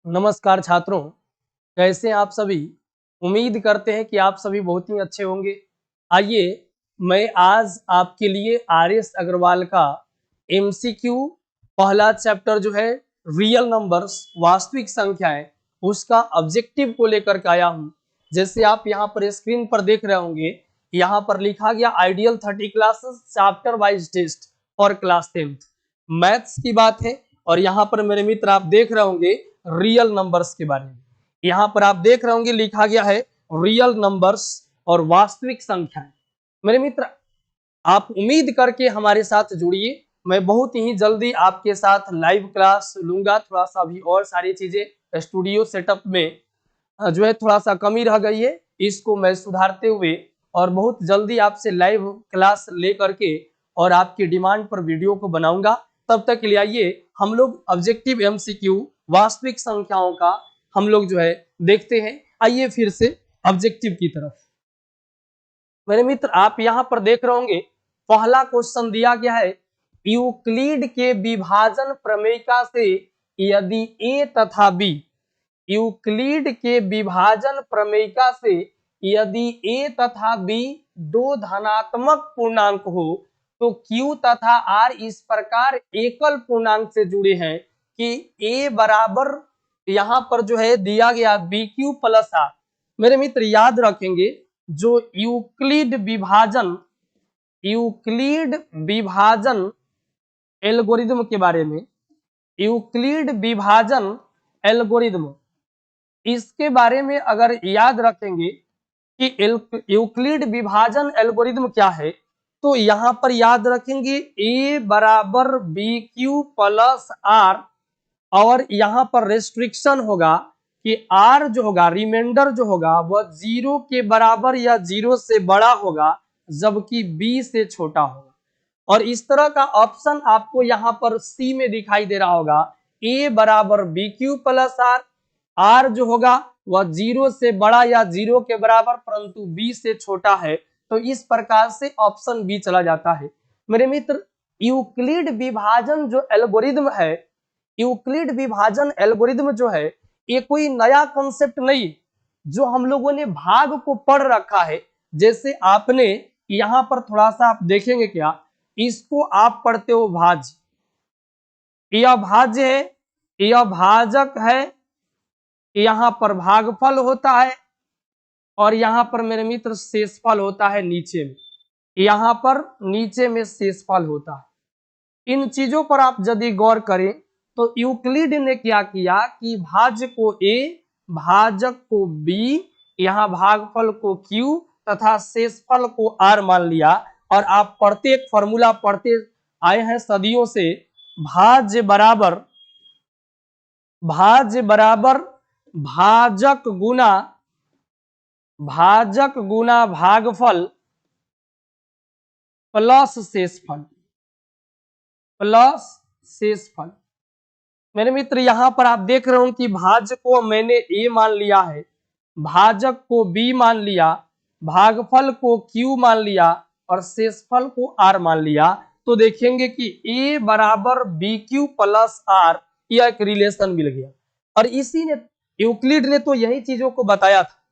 नमस्कार छात्रों, कैसे हैं आप सभी। उम्मीद करते हैं कि आप सभी बहुत ही अच्छे होंगे। आइए मैं आज आपके लिए आर.एस. अग्रवाल का एमसीक्यू पहला चैप्टर जो है रियल नंबर्स वास्तविक संख्याएं उसका ऑब्जेक्टिव को लेकर के आया हूं। जैसे आप यहां पर स्क्रीन पर देख रहे होंगे, यहां पर लिखा गया ideal 30 classes chapter wise test for class 10th maths की बात है। और यहाँ पर मेरे मित्र आप देख रहे होंगे रियल नंबर्स के बारे में। यहाँ पर आप देख रहे होंगे लिखा गया है रियल नंबर्स और वास्तविक संख्याएं। मेरे मित्र आप उम्मीद करके हमारे साथ जुड़िए। मैं बहुत ही जल्दी आपके साथ लाइव क्लास लूंगा। थोड़ा सा अभी और सारी चीजें स्टूडियो सेटअप में जो है थोड़ा सा कमी रह गई है, इसको मैं सुधारते हुए और बहुत जल्दी आपसे लाइव क्लास ले करके और आपकी डिमांड पर वीडियो को बनाऊंगा। तब तक के लिए आइए हम लोग ऑब्जेक्टिव एमसीक्यू वास्तविक संख्याओं का हम लोग जो है देखते हैं। आइए फिर से ऑब्जेक्टिव की तरफ। मेरे मित्र आप यहां पर देख रहे होंगे पहला क्वेश्चन दिया गया है, यूक्लिड के विभाजन प्रमेयिका से यदि ए तथा बी, यूक्लिड के विभाजन प्रमेयिका से यदि ए तथा बी दो धनात्मक पूर्णांक हो तो क्यू तथा आर इस प्रकार एकल पूर्णांक से जुड़े हैं कि ए बराबर यहां पर जो है दिया गया बी क्यू प्लस आर। मेरे मित्र याद रखेंगे जो यूक्लिड विभाजन एल्गोरिदम के बारे में, यूक्लिड विभाजन एल्गोरिदम इसके बारे में अगर याद रखेंगे कि यूक्लिड विभाजन एल्गोरिदम क्या है, तो यहां पर याद रखेंगे ए बराबर बी क्यू प्लस आर और यहां पर रेस्ट्रिक्शन होगा कि आर जो होगा रिमाइंडर जो होगा वह 0 के बराबर या 0 से बड़ा होगा जबकि बी से छोटा होगा। और इस तरह का ऑप्शन आपको यहां पर सी में दिखाई दे रहा होगा, ए बराबर B Q plus R, R जो होगा वह 0 से बड़ा या 0 के बराबर परंतु बी से छोटा है। तो इस प्रकार से ऑप्शन बी चला जाता है। मेरे मित्र यूक्लिड विभाजन जो एल्गोरिदम है, यूक्लिड विभाजन एल्गोरिदम जो है ये कोई नया कॉन्सेप्ट नहीं, जो हम लोगों ने भाग को पढ़ रखा है। जैसे आपने यहां पर थोड़ा सा आप देखेंगे क्या, इसको आप पढ़ते हो भाज्य, यह भाज्य है, यह भाजक है, यहां पर भागफल होता है और यहां पर मेरे मित्र शेषफल होता है नीचे में, यहां पर नीचे में शेषफल होता है। इन चीजों पर आप यदि गौर करें तो यूक्लिड ने क्या किया कि भाज्य को ए, भाजक को बी, यहाँ भागफल को क्यू तथा शेषफल को आर मान लिया। और आप पढ़ते एक फॉर्मूला पढ़ते आए हैं सदियों से, भाज्य बराबर भाजक गुना भागफल प्लस शेषफल। मेरे मित्र यहां पर आप देख रहे हो कि भाज्य को मैंने ए मान लिया है, भाजक को बी मान लिया, भागफल को क्यू मान लिया और शेषफल को आर मान लिया। तो देखेंगे कि ए बराबर बी क्यू प्लस आर, यह एक रिलेशन मिल गया। और इसी ने यूक्लिड ने तो यही चीजों को बताया था।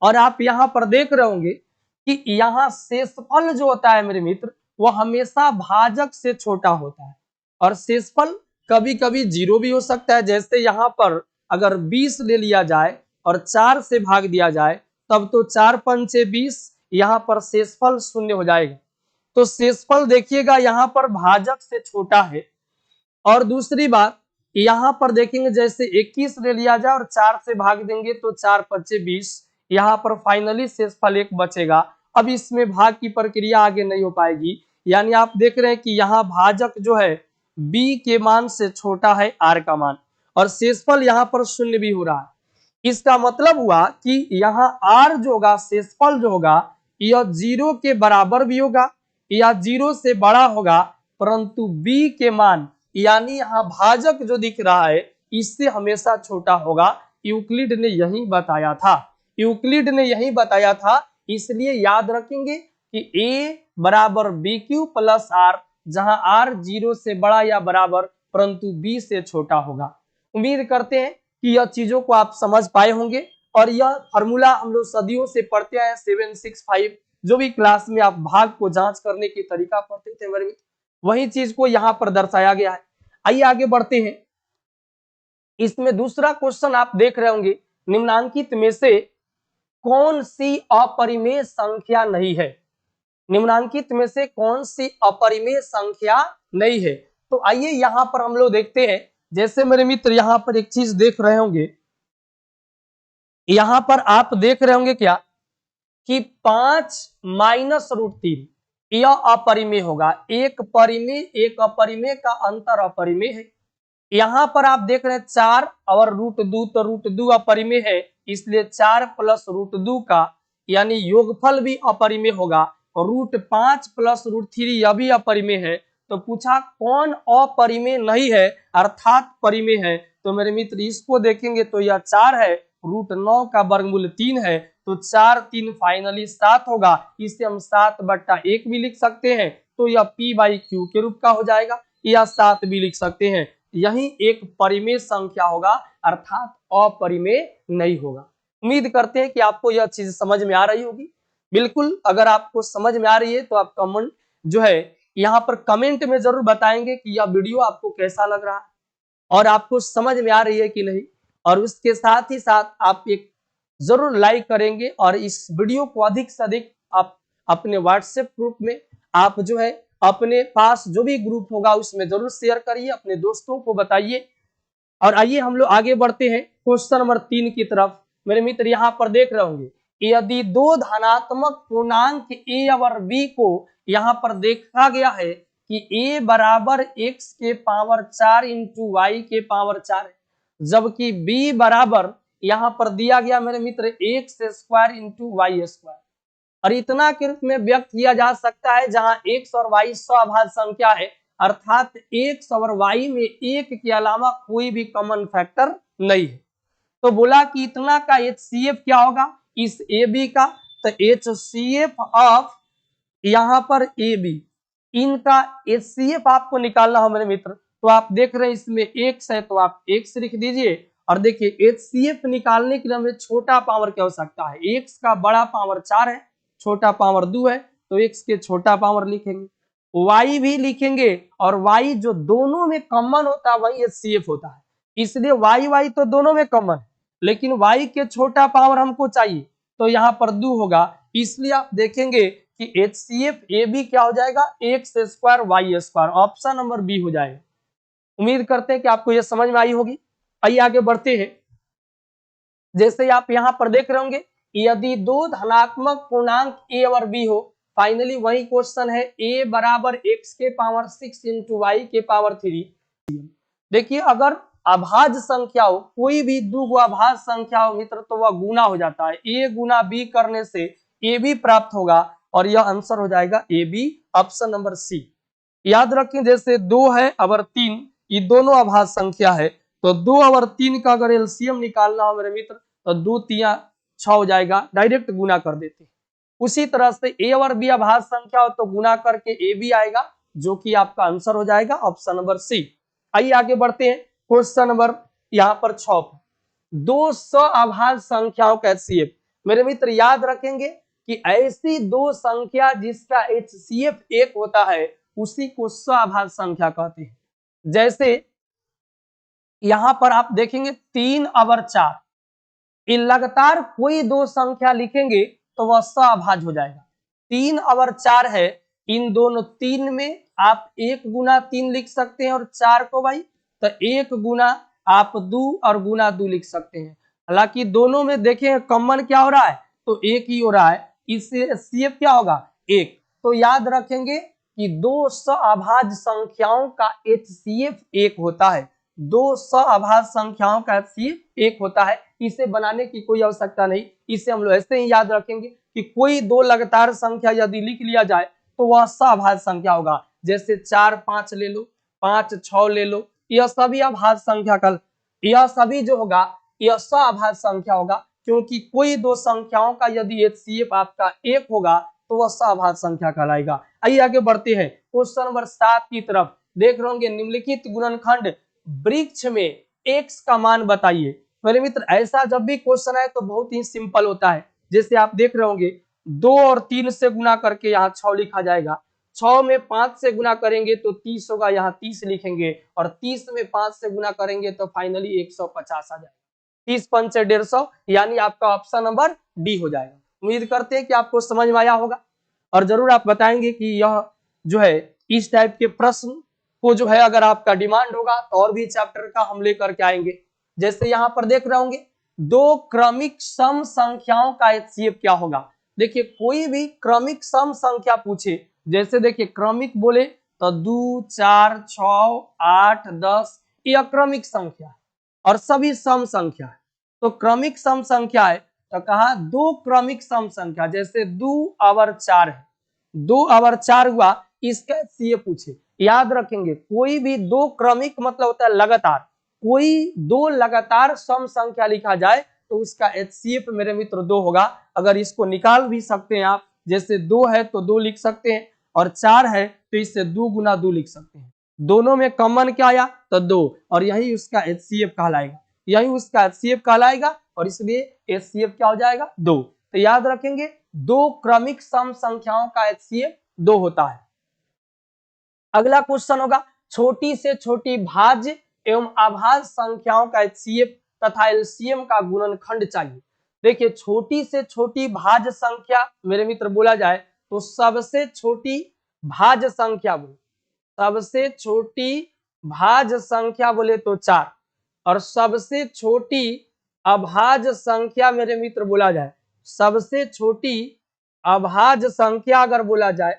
और आप यहां पर देख रहे होंगे कि यहाँ शेषफल जो होता है मेरे मित्र वह हमेशा भाजक से छोटा होता है और शेषफल कभी कभी 0 भी हो सकता है। जैसे यहाँ पर अगर 20 ले लिया जाए और 4 से भाग दिया जाए तब तो 4 पंचे 20, यहाँ पर शेषफल 0 हो जाएगा। तो शेषफल देखिएगा यहाँ पर भाजक से छोटा है। और दूसरी बात यहाँ पर देखेंगे जैसे 21 ले लिया जाए और 4 से भाग देंगे तो 4 पंचे 20, यहाँ पर फाइनली शेषफल 1 बचेगा। अब इसमें भाग की प्रक्रिया आगे नहीं हो पाएगी। यानी आप देख रहे हैं कि यहाँ भाजक जो है b के मान से छोटा है r का मान और शेषफल यहाँ पर 0 भी हो रहा है। इसका मतलब हुआ कि यहाँ r जो होगा शेषफल जो होगा यह 0 के बराबर भी होगा या 0 से बड़ा होगा, परंतु b के मान यानी यहाँ भाजक जो दिख रहा है इससे हमेशा छोटा होगा। यूक्लिड ने यही बताया था, इसलिए याद रखेंगे कि a बराबर बी क्यू प्लस आर, जहां r 0 से बड़ा या बराबर परंतु b से छोटा होगा। उम्मीद करते हैं कि यह चीजों को आप समझ पाए होंगे। और यह फॉर्मूला हम लोग सदियों से पढ़ते आए 765, जो भी क्लास में आप भाग को जांच करने की तरीका पढ़ते थे मेरे मित्र, वही चीज को यहाँ पर दर्शाया गया है। आइए आगे बढ़ते हैं। इसमें दूसरा क्वेश्चन आप देख रहे होंगे, निम्नांकित में से कौन सी अपरिमेय संख्या नहीं है? निम्नांकित में से कौन सी अपरिमेय संख्या नहीं है? तो आइए यहां पर हम लोग देखते हैं। जैसे मेरे मित्र यहां पर एक चीज देख रहे होंगे, यहां पर आप देख रहे होंगे क्या कि 5 माइनस रूट 3 यह अपरिमेय होगा। एक परिमेय एक अपरिमेय का अंतर अपरिमेय है। यहां पर आप देख रहे हैं 4 और रूट 2, तो रूट 2 अपरिमेय है, इसलिए 4 प्लस रूट 2 का यानी योगफल भी अपरिमेय होगा। और रूट 5 प्लस रूट 3 यह भी अपरिमेय है। तो पूछा कौन अपरिमेय नहीं है अर्थात परिमेय है? तो मेरे मित्र इसको देखेंगे तो यह 4 है, रूट 9 का वर्गमूल 3 है, तो 4 3 फाइनली 7 होगा। इसे हम 7/1 भी लिख सकते हैं, तो यह p/q के रूप का हो जाएगा, या 7 भी लिख सकते हैं। यही एक परिमेय संख्या होगा अर्थात अपरिमेय नहीं होगा। उम्मीद करते हैं कि आपको यह चीज समझ में आ रही होगी। बिल्कुल, अगर आपको समझ में आ रही है तो आप कमेंट जो है यहाँ पर कमेंट में जरूर बताएंगे कि यह वीडियो आपको कैसा लग रहा है और आपको समझ में आ रही है कि नहीं। और उसके साथ ही साथ आप एक जरूर लाइक करेंगे और इस वीडियो को अधिक से अधिक आप अपने व्हाट्सएप ग्रुप में आप जो है अपने पास जो भी ग्रुप होगा उसमें जरूर शेयर करिए, अपने दोस्तों को बताइए। और आइए हम लोग आगे बढ़ते हैं क्वेश्चन नंबर 3 की तरफ। मेरे मित्र यहाँ पर देख रहे होंगे, यदि दो धनात्मक पूर्णांक a और b को यहाँ पर देखा गया है कि a बराबर x के पावर 4 इंटू वाई के पावर 4 है, जबकि b बराबर यहाँ पर दिया गया मेरे मित्र x square into Y square, और इतना के रूप में व्यक्त किया जा सकता है जहां x और y स्वाभाज्य संख्या है, अर्थात x और y में एक के अलावा कोई भी कॉमन फैक्टर नहीं है। तो बोला कि इतना का HCF क्या होगा इस AB का, तो HCF ऑफ यहाँ पर AB, इनका HCF आपको निकालना हो मेरे मित्र। तो आप देख रहे हैं इसमें x है तो आप x लिख दीजिए, और देखिए HCF निकालने के लिए हमें छोटा पावर क्या हो सकता है, x का बड़ा पावर 4 है, छोटा पावर 2 है, तो x के छोटा पावर लिखेंगे, y भी लिखेंगे, और y जो दोनों में कॉमन होता है वही HCF होता है, इसलिए y तो दोनों में कॉमन है, लेकिन y के छोटा पावर हमको चाहिए, तो यहाँ पर 2 होगा, इसलिए आप देखेंगे कि HCF AB क्या हो जाएगा x square Y square, option number B हो जाएगा। उम्मीद करते हैं कि आपको यह समझ में आई होगी। आइए आगे बढ़ते हैं। जैसे आप यहाँ पर देख रहे होंगे, यदि दो धनात्मक पूर्णांक a और b हो, फाइनली वही क्वेश्चन है a बराबर x के पावर 6 इंटू वाई के पावर 3। देखिए अगर अभाज्य संख्या हो, कोई भी दो अभाज्य संख्या हो मित्र, तो वह गुना हो जाता है, a गुना b करने से ab प्राप्त होगा, और यह आंसर हो जाएगा AB, ऑप्शन नंबर सी। याद रखें जैसे 2 है और 3, ये दोनों अभाज्य संख्या है, तो 2 और 3 का अगर एलसीएम निकालना हो मेरे मित्र तो 2 3 6 हो जाएगा, डायरेक्ट गुना कर देते हैं। उसी तरह से a और b अभाज्य संख्या हो तो गुना करके AB आएगा, जो कि आपका आंसर हो जाएगा ऑप्शन नंबर सी। आइए आगे बढ़ते हैं क्वेश्चन नंबर यहाँ पर 6 पर, दो अभाज्य संख्याओं का HCF। मेरे मित्र याद रखेंगे कि ऐसी दो संख्या जिसका HCF 1 होता है उसी को अभाज्य संख्या कहते हैं। जैसे यहां पर आप देखेंगे 3 और 4, इन लगातार कोई दो संख्या लिखेंगे तो वह अभाज्य हो जाएगा। 3 और 4 है, इन दोनों 3 में आप 1 गुना 3 लिख सकते हैं, और 4 को भाई तो 1 गुना आप 2 और गुना 2 लिख सकते हैं। हालांकि दोनों में देखें कॉमन क्या हो रहा है, तो 1 ही हो रहा है, इससे HCF क्या होगा 1। तो याद रखेंगे कि दो अभाज्य संख्याओं का HCF 1 होता है, दो अभाज्य संख्याओं का HCF 1 होता है, इसे बनाने की कोई आवश्यकता नहीं। इसे हम लोग ऐसे ही याद रखेंगे कि कोई दो लगातार संख्या यदि लिख लिया जाए तो वह अभाज्य संख्या होगा। जैसे 4 5 ले लो, 5 6 ले लो, यह सभी अभाज्य संख्या का, यह सभी जो होगा यह अभाज्य संख्या होगा, क्योंकि कोई दो संख्याओं का यदि HCF आपका 1 होगा तो वह अभाज्य संख्या कहलाएगा। आइए आगे बढ़ते हैं क्वेश्चन नंबर 7 की तरफ। देख रहे होंगे निम्नलिखित गुणनखंड वृक्ष में x का मान बताइए। मेरे मित्र ऐसा जब भी क्वेश्चन आए तो बहुत ही सिंपल होता है। जैसे आप देख रहे होंगे 2 और 3 से गुना करके यहाँ 6 लिखा जाएगा, 6 में 5 से गुना करेंगे तो 30 होगा, यहाँ 30 लिखेंगे और 30 में 5 से गुना करेंगे तो फाइनली 150 आ जाएगा। 30 पंचे 150 यानी आपका ऑप्शन नंबर डी हो जाएगा। उम्मीद करते हैं कि आपको समझ में आया होगा और जरूर आप बताएंगे कि यह जो है इस टाइप के प्रश्न को जो है अगर आपका डिमांड होगा तो और भी चैप्टर का हम लेकर के आएंगे। जैसे यहाँ पर देख रहे होंगे 2 क्रमिक सम संख्याओं का HCF क्या होगा। देखिए कोई भी क्रमिक सम संख्या पूछे, जैसे देखिए क्रमिक बोले तो 2, 4, 6, 8, 10 यह क्रमिक संख्या है और सभी सम संख्या है। तो क्रमिक सम संख्या है तो कहा 2 क्रमिक सम संख्या, जैसे 2 और 4 है, 2 और 4 हुआ, इसका HCF पूछे। याद रखेंगे कोई भी 2 क्रमिक मतलब होता है लगातार, कोई 2 लगातार सम संख्या लिखा जाए तो उसका HCF मेरे मित्र 2 होगा। अगर इसको निकाल भी सकते हैं आप, जैसे 2 है तो 2 लिख सकते हैं और 4 है तो इससे 2 गुना 2 लिख सकते हैं। दोनों में कॉमन क्या आया तो 2 और यही उसका HCF कहलाएगा, यही उसका HCF कहलाएगा और इसलिए HCF क्या हो जाएगा 2। तो याद रखेंगे 2 क्रमिक सम संख्याओं का HCF 2 होता है। अगला क्वेश्चन होगा छोटी से छोटी भाज्य एवं अभाज्य संख्याओं का HCF तथा LCM का गुणनखंड चाहिए। देखिए छोटी से छोटी भाज्य संख्या मेरे मित्र बोला जाए तो सबसे छोटी भाज्य संख्या बोले, सबसे छोटी भाज्य संख्या बोले तो 4 और सबसे छोटी अभाज्य संख्या मेरे मित्र बोला जाए, सबसे छोटी अभाज्य संख्या अगर बोला जाए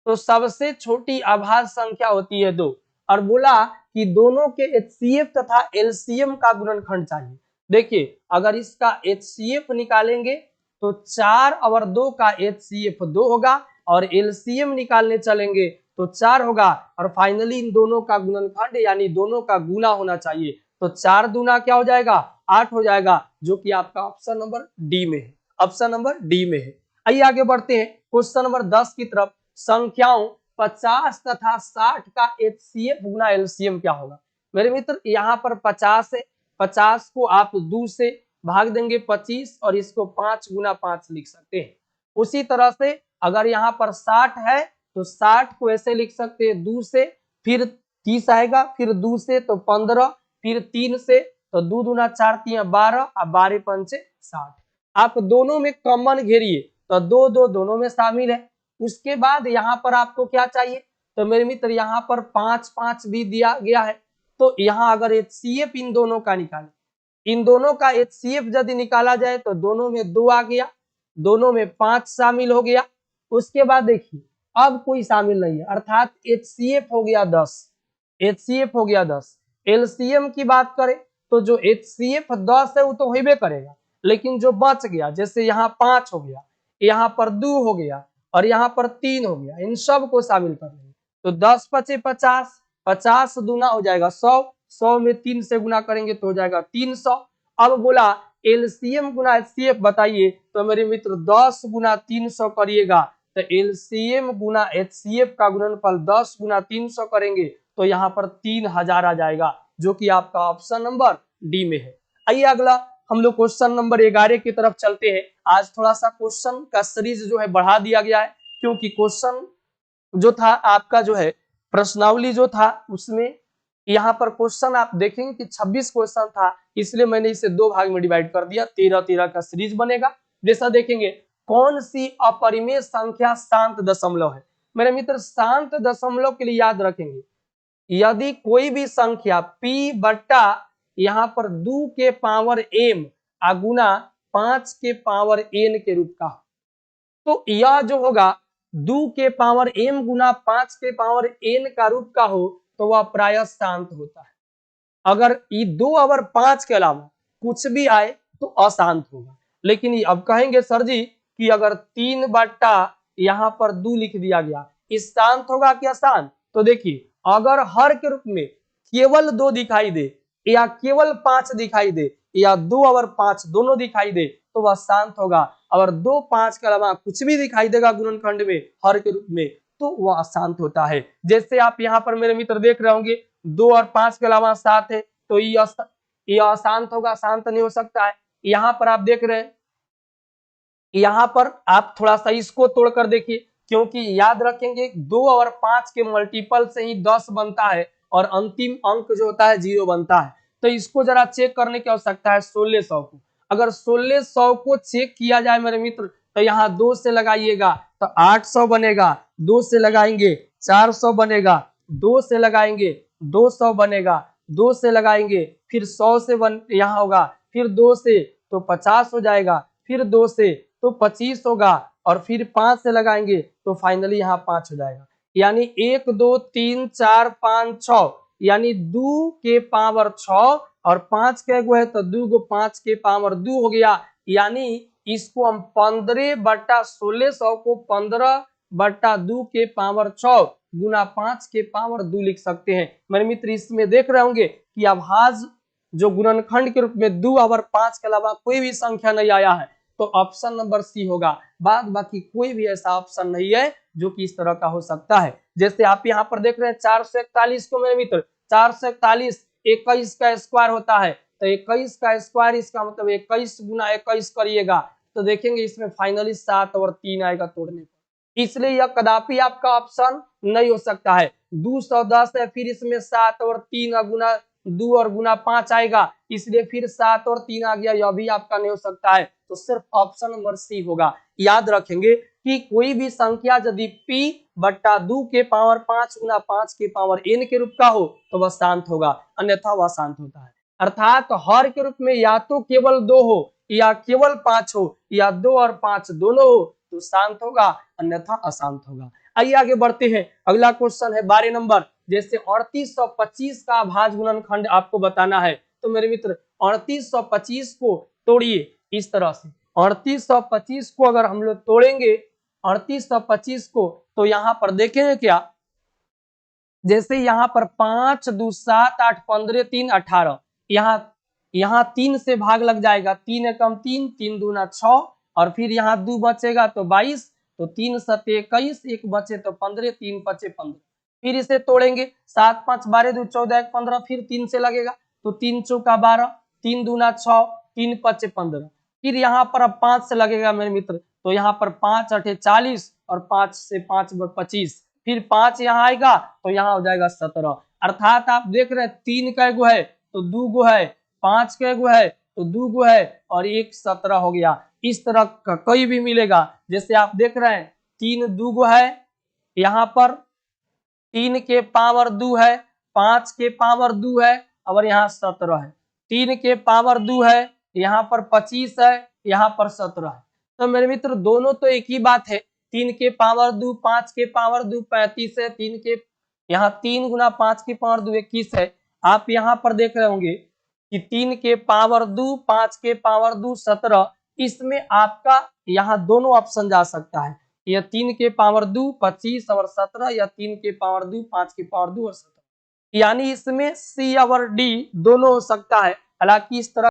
तो सबसे छोटी अभाज्य संख्या होती है 2 और बोला कि दोनों के HCF तथा LCM का गुणनखंड चाहिए। देखिए अगर इसका HCF निकालेंगे तो 4 और 2 का HCF 2 होगा और LCM निकालने चलेंगे तो 4 होगा और फाइनली इन दोनों का गुणनखंड यानी दोनों का गुना होना चाहिए। तो 4 दूना क्या हो जाएगा 8 हो जाएगा, जो कि आपका ऑप्शन नंबर डी में है, ऑप्शन नंबर डी में है। आइए आगे बढ़ते हैं क्वेश्चन नंबर 10 की तरफ। संख्याओं 50 तथा 60 का HCF गुना LCM क्या होगा। मेरे मित्र यहाँ पर 50 है, 50 को आप 2 से भाग देंगे 25 और इसको 5 गुना 5 लिख सकते हैं। उसी तरह से अगर यहाँ पर 60 है तो 60 को ऐसे लिख सकते हैं 2 से, फिर 30 आएगा, फिर 2 से तो 15, फिर 3 से तो 2 दूना 4 3 12 और 12 पंचे 60। आप दोनों में कॉमन घेरिए तो 2 2 दोनों में शामिल है। उसके बाद यहाँ पर आपको क्या चाहिए तो मेरे मित्र यहाँ पर 5 5 भी दिया गया है। तो यहाँ अगर HCF इन दोनों का निकाले, इन दोनों का HCF यदि निकाला जाए तो दोनों में 2 आ गया, दोनों में 5 शामिल हो गया। उसके बाद देखिए अब कोई शामिल नहीं है अर्थात HCF हो गया 10, HCF हो गया 10। LCM की बात करें तो जो HCF 10 है वो तो होबे करेगा, लेकिन जो बच गया जैसे यहाँ 5 हो गया, यहाँ पर 2 हो गया और यहाँ पर 3 हो गया, इन सब को शामिल कर लेंगे तो 10 पचे 50, 50 दूना हो जाएगा 100, 100 में 3 से गुना करेंगे तो हो जाएगा 300। अब बोला LCM गुना HCF बताइए तो मेरे मित्र 10 गुना 300 करिएगा तो LCM गुना HCF का गुणनफल 10 गुना 300 करेंगे तो यहाँ पर 3000 आ जाएगा, जो कि आपका ऑप्शन नंबर डी में है। आइए अगला हम लोग क्वेश्चन नंबर 11 की तरफ चलते हैं। आज थोड़ा सा क्वेश्चन का सीरीज जो है बढ़ा दिया गया है, क्योंकि क्वेश्चन जो था आपका जो है प्रश्नावली जो था उसमें यहाँ पर क्वेश्चन आप देखेंगे कि 26 क्वेश्चन था, इसलिए मैंने इसे 2 भाग में डिवाइड कर दिया, 13-13 का सीरीज बनेगा। जैसा देखेंगे कौन सी अपरिमेय संख्या शांत दशमलव है। मेरे मित्र शांत दशमलव के लिए याद रखेंगे यदि कोई भी संख्या p बट्टा यहाँ पर 2 के पावर m गुना 5 के पावर n के रूप का, तो यह जो होगा 2 के पावर m गुना 5 के पावर n का रूप का हो तो वह प्रायः शांत होता है। अगर ये 2 और 5 के अलावा कुछ भी आए तो अशांत होगा। लेकिन अब कहेंगे सर जी कि अगर 3 बट्टा यहाँ पर 2 लिख दिया गया, इस शांत होगा कि अशांत। तो देखिए अगर हर के रूप में केवल 2 दिखाई दे या केवल 5 दिखाई दे या 2 और 5 दोनों दिखाई दे तो वह शांत होगा। अगर 2 5 के अलावा कुछ भी दिखाई देगा गुणनखंड में हर के रूप में तो वह अशांत होता है। जैसे आप यहाँ पर मेरे मित्र देख रहे होंगे 2 और 5 के अलावा 7 है तो ये ये अशांत होगा, शांत नहीं हो सकता है। यहाँ पर आप देख रहे हैं, यहाँ पर आप थोड़ा सा इसको तोड़कर देखिए, क्योंकि याद रखेंगे 2 और 5 के मल्टीपल से ही 10 बनता है और अंतिम अंक जो होता है 0 बनता है। तो इसको जरा चेक करने की आवश्यकता है 1600 को। अगर 1600 को चेक किया जाए मेरे मित्र, तो यहाँ 2 से लगाइएगा तो 800 बनेगा, 2 से लगाएंगे 400 बनेगा, 2 से लगाएंगे 200 बनेगा, 2 से लगाएंगे फिर 100 से यहाँ होगा, फिर 2 से तो 50 हो जाएगा, फिर 2 से तो 25 होगा और फिर 5 से लगाएंगे तो फाइनली यहाँ 5 हो जाएगा। यानी 1 2 3 4 5 6 यानी 2 के पावर 6 और 5 के गो है तो 2 गो 5 के पावर 2 हो गया। यानी इसको हम 15/1600 को 15/2 के पावर 6 गुना 5 के पावर 2 लिख सकते हैं। मेरे मित्र इसमें देख रहे होंगे कि अभाज्य जो गुणनखंड के रूप में 2 और 5 के अलावा कोई भी संख्या नहीं आया है, तो ऑप्शन नंबर सी होगा। बाद बाकी कोई भी ऐसा ऑप्शन नहीं है जो कि इस तरह का हो सकता है। जैसे आप यहाँ पर देख रहे हैं 441 को मेरे मित्र, 441 21 का स्क्वायर होता है, तो 21 का स्क्वायर इसका मतलब 21 गुना 21 करिएगा तो देखेंगे इसमें फाइनली 7 और 3 आएगा तोड़ने पर। इसलिए यह कदापि आपका ऑप्शन नहीं हो सकता है। 210 है, फिर इसमें 7 और 3 गुना 2 और गुना 5 आएगा, इसलिए फिर 7 और 3 आ गया, यह भी आपका नहीं हो सकता है। तो सिर्फ ऑप्शन नंबर सी होगा। याद रखेंगे कि कोई भी संख्या यदि p/2 के पावर 5 गुना 5 के पावर n के रूप का हो तो वह शांत होगा, अन्यथा वह शांत होता है। अर्थात हर के रूप में या तो केवल 2 हो या केवल 5 हो या 2 और 5 दोनों हो तो शांत होगा, अन्यथा अशांत होगा। आइए आगे बढ़ते हैं। अगला क्वेश्चन है 12 नंबर। जैसे 3825 का अभाज्य गुणनखंड आपको बताना है, तो मेरे मित्र 3825 को तोड़िए इस तरह से। 3825 को अगर हम लोग तोड़ेंगे 3825 को, तो यहाँ पर देखेंगे क्या, जैसे यहाँ पर 5 2 7 8 15 3 18, यहाँ 3 से भाग लग जाएगा, 3 एकम 3 3 दूना 6 और फिर यहाँ 2 बचेगा तो 22, तो 3 7 21, 1 बचे तो 15, 3 बचे 15। फिर इसे तोड़ेंगे 7 5 12 2 14 1 15, फिर 3 से लगेगा तो 3 चौका 12, 3 दूना 6, 3 5 15। फिर यहाँ पर अब 5 से लगेगा मेरे मित्र, तो यहाँ पर 5 8 40 और 5 से 5 25, फिर 5 यहाँ आएगा तो यहाँ हो जाएगा 17। अर्थात आप देख रहे हैं 3 का गो है तो 2 गो है, 5 का गो है तो 2 गो है और 1 17 हो गया। इस तरह का कोई भी मिलेगा। जैसे आप देख रहे हैं 3 2 गो है, यहाँ पर 3 के पावर 2 है, 5 के पावर 2 है और यहाँ 17 है, 3 के पावर 2 है, यहाँ पर 25 है, यहाँ पर 17 है। तो मेरे मित्र दोनों तो एक ही बात है, 3 के पावर 2 5 के पावर 2 35 है, 3 के यहाँ 3 गुना 5 के पावर 2 21 है। आप यहाँ पर देख रहे होंगे कि 3 के पावर 2 5 के पावर 2 17, इसमें आपका यहाँ दोनों ऑप्शन जा सकता है, यह 3 के पावर 2 25 और 17 या 3 के पावर 2 5 के पावर 2 और 17, यानी इसमें सी और डी दोनों हो सकता है। हालांकि इस तरह